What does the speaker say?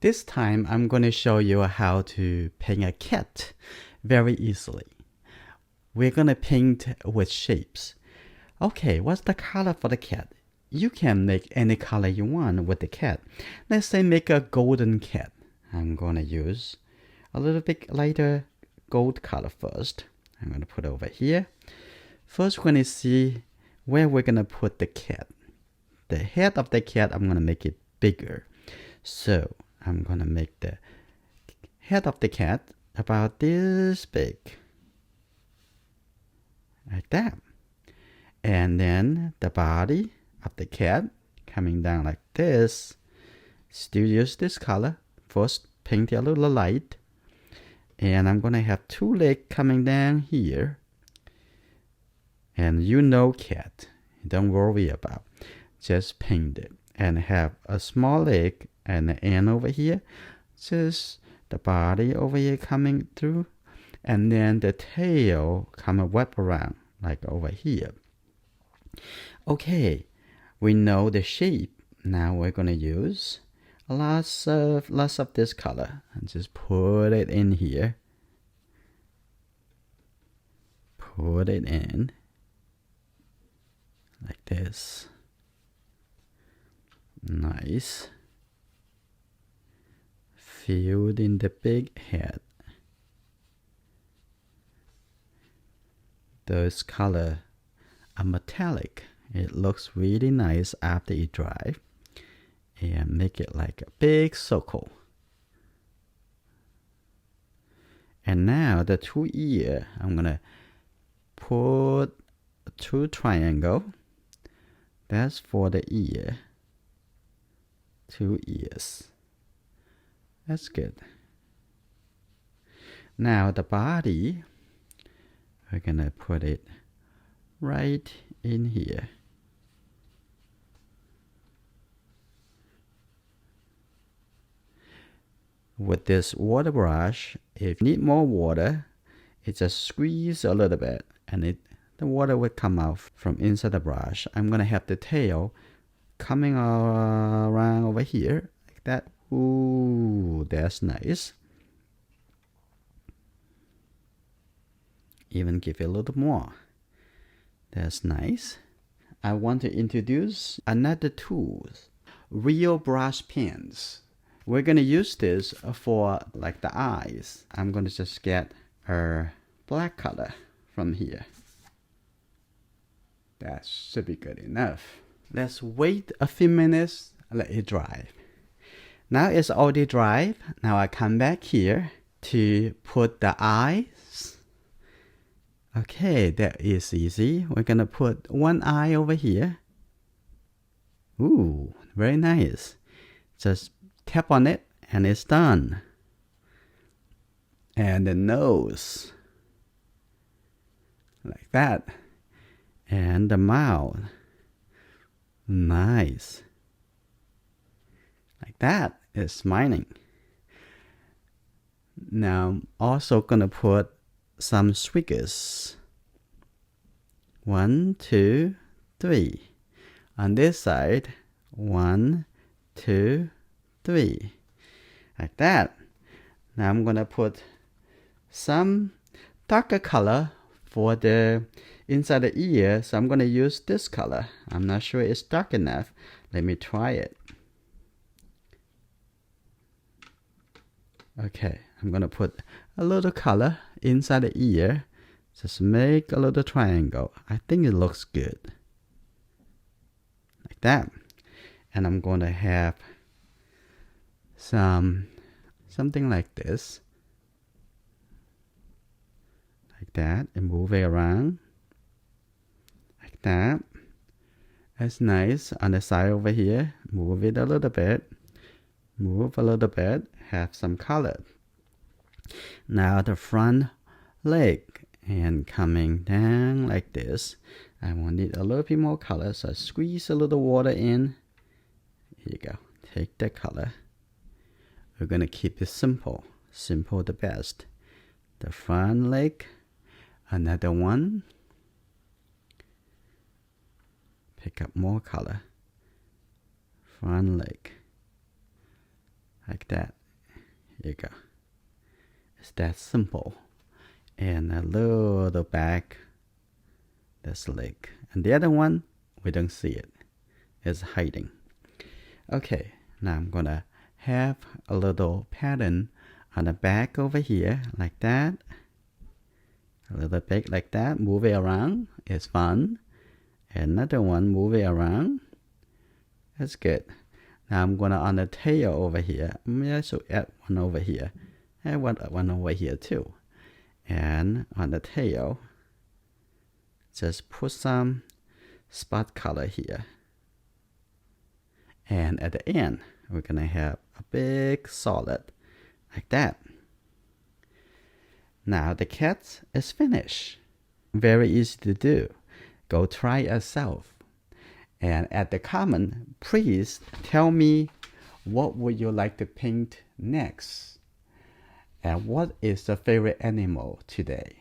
This time I'm going to show you how to paint a cat very easily. We're going to paint with shapes. Okay, what's the color for the cat? You can make any color you want with the cat. Let's say make a golden cat. I'm going to use a little bit lighter gold color first. I'm going to put it over here. First, we're going to see where we're going to put the cat. The head of the cat, I'm going to make it bigger. So I'm going to make the head of the cat about this big. Like that. And then the body of the cat coming down like this. Still use this color. First, paint it a little light. And I'm going to have two legs coming down here. And you know cat. Don't worry about. Just paint it. And have a small leg and the end over here. Just the body over here coming through. And then the tail come and wrap around like over here. Okay, we know the shape. Now we're going to use lots of this color and just put it in here. Put it in like this. Nice. Filled in the big head. Those color are metallic. It looks really nice after it dry. And make it like a big circle. And now the two ears, I'm gonna put two triangle. That's for the ear. Two ears. That's good. Now the body, we're gonna put it right in here. With this water brush, if you need more water, it just squeeze a little bit and the water will come out from inside the brush. I'm gonna have the tail coming around over here like that. Ooh, that's nice. Even give it a little more. That's nice. I want to introduce another tool, real brush pens. We're going to use this for like the eyes. I'm going to just get a black color from here. That should be good enough. Let's wait a few minutes, let it dry. Now it's already dry. Now I come back here to put the eyes. Okay, that is easy. We're going to put one eye over here. Ooh, very nice. Just tap on it and it's done. And the nose. Like that. And the mouth. Nice. Like that. It's smiling. Now I'm also gonna put some squiggles. 1, 2, 3. On this side, 1, 2, 3. Like that. Now I'm gonna put some darker color for the inside the ear. So I'm gonna use this color. I'm not sure it's dark enough. Let me try it. Okay, I'm gonna put a little color inside the ear. Just make a little triangle. I think it looks good. Like that. And I'm gonna have something like this. Like that. And move it around. Like that. That's nice. On the side over here, move it a little bit. Move a little bit. Have some color. Now the front leg and coming down like this. I want it a little bit more color, so I squeeze a little water in. Here you go. Take the color. We're gonna keep it simple. Simple the best. The front leg. Another one. Pick up more color. Front leg. Like that. There you go. It's that simple. And a little back, that's leg. And the other one, we don't see it. It's hiding. Okay, now I'm gonna have a little pattern on the back over here, like that. A little bit like that, move it around, it's fun. Another one, move it around. That's good. Now I'm gonna on the tail over here. I'm gonna also add one over here. I want one over here too. And on the tail, just put some spot color here. And at the end, we're gonna have a big solid like that. Now the cat is finished. Very easy to do. Go try it yourself. And at the comment, please tell me what would you like to paint next? And what is the favorite animal today?